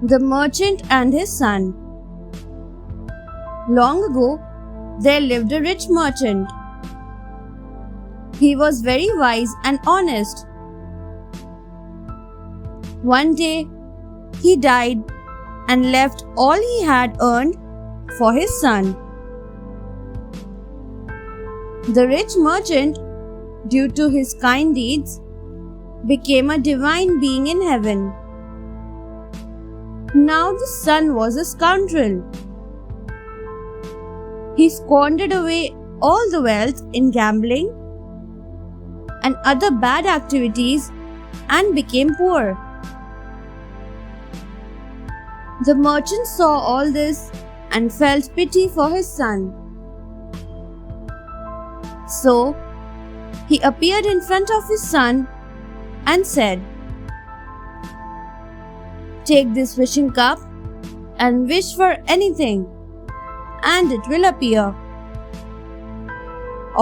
The merchant and his son. Long ago, there lived a rich merchant. He was very wise and honest. One day, he died and left all he had earned for his son. The rich merchant, due to his kind deeds, became a divine being in heaven. Now the son was a scoundrel. He squandered away all the wealth in gambling and other bad activities and became poor. The merchant saw all this and felt pity for his son. So, he appeared in front of his son and said, "Take this wishing cup and wish for anything, and it will appear.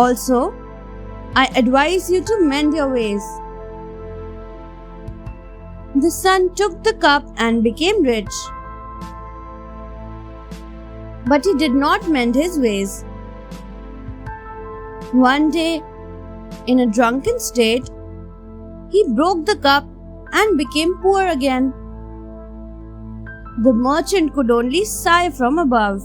Also, I advise you to mend your ways." The son took the cup and became rich. But he did not mend his ways. One day, in a drunken state, he broke the cup and became poor again. The merchant could only sigh from above.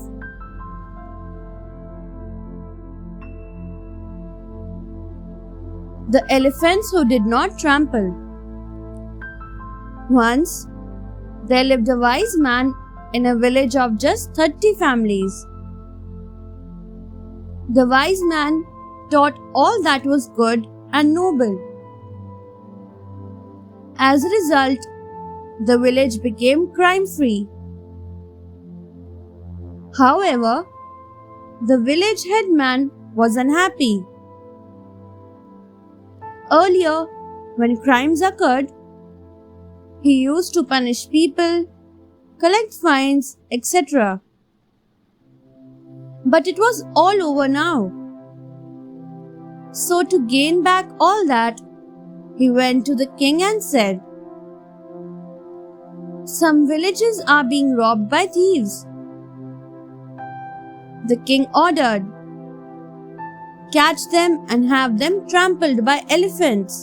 The elephants who did not trample. Once, there lived a wise man in a village of just 30 families. The wise man taught all that was good and noble. As a result, the village became crime-free. However, the village headman was unhappy. Earlier, when crimes occurred, he used to punish people, collect fines, etc. But it was all over now. So to gain back all that, he went to the king and said, "Some villages are being robbed by thieves." The king ordered, "Catch them and have them trampled by elephants."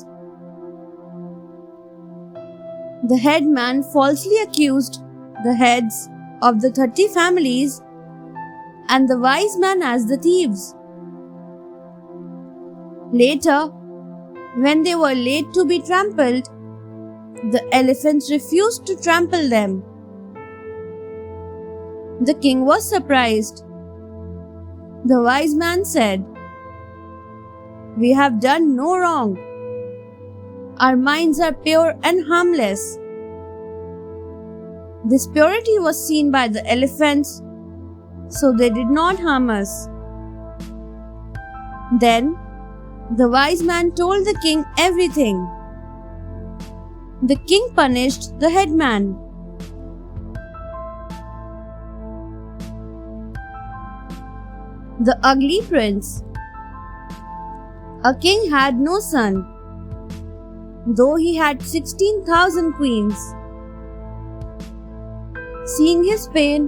The headman falsely accused the heads of the 30 families and the wise man as the thieves. Later, when they were laid to be trampled, the elephants refused to trample them. The king was surprised. The wise man said, "We have done no wrong. Our minds are pure and harmless." This purity was seen by the elephants, so they did not harm us. Then, the wise man told the king everything. The king punished the headman. The ugly prince. A king had no son, though he had 16,000 queens. Seeing his pain,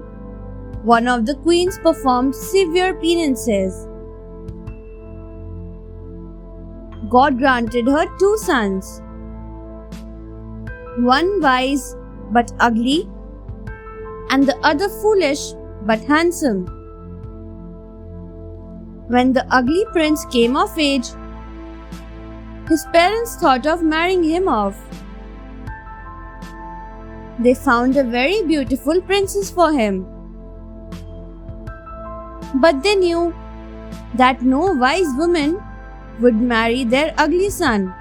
one of the queens performed severe penances. God granted her 2 sons, one wise but ugly, and the other foolish but handsome. When the ugly prince came of age, his parents thought of marrying him off. They found a very beautiful princess for him. But they knew that no wise woman would marry their ugly son.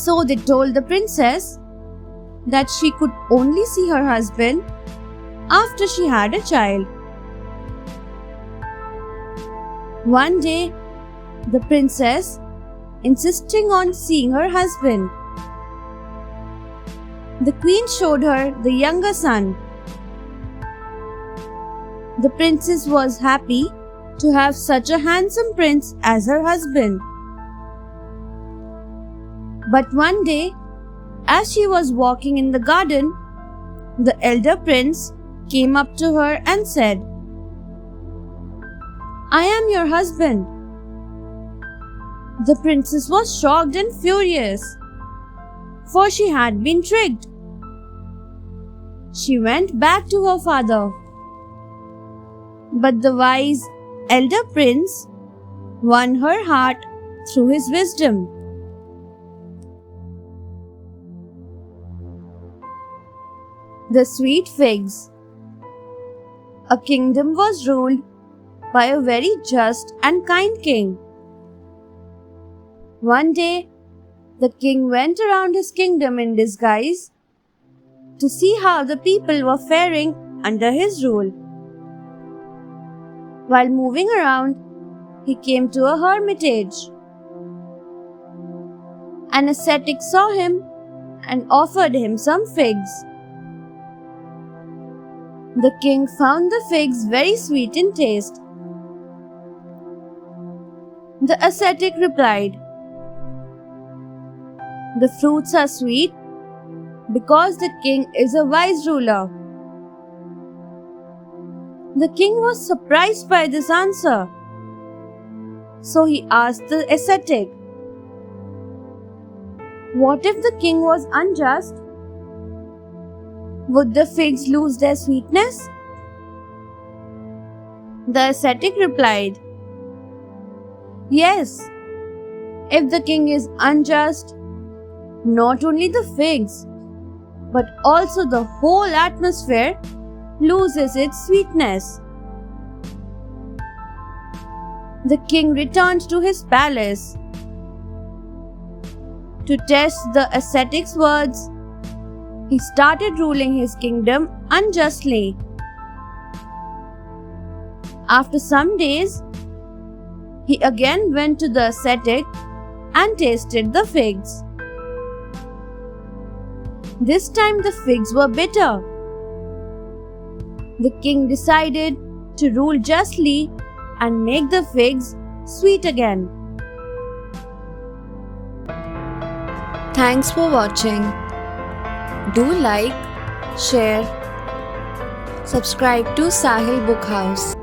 So they told the princess that she could only see her husband after she had a child. One day, the princess, insisting on seeing her husband, the queen showed her the younger son. The princess was happy to have such a handsome prince as her husband. But one day, As she was walking in the garden, the elder prince came up to her and said, "I am your husband." The princess was shocked and furious, for she had been tricked. She went back to her father. But the wise elder prince won her heart through his wisdom. The sweet figs. A kingdom was ruled by a very just and kind king. One day, the king went around his kingdom in disguise to see how the people were faring under his rule. While moving around, he came to a hermitage. An ascetic saw him and offered him some figs. The king found the figs very sweet in taste. The ascetic replied, "The fruits are sweet because the king is a wise ruler." The king was surprised by this answer, so he asked the ascetic, "What if the king was unjust? Would the figs lose their sweetness?" The ascetic replied, "Yes, if the king is unjust, not only the figs, but also the whole atmosphere loses its sweetness." The king returned to his palace. To test the ascetic's words, he started ruling his kingdom unjustly. After some days, he again went to the ascetic and tasted the figs. This time the figs were bitter. The king decided to rule justly and make the figs sweet again. Thanks for watching. Do like, share, subscribe to Sahil Book House.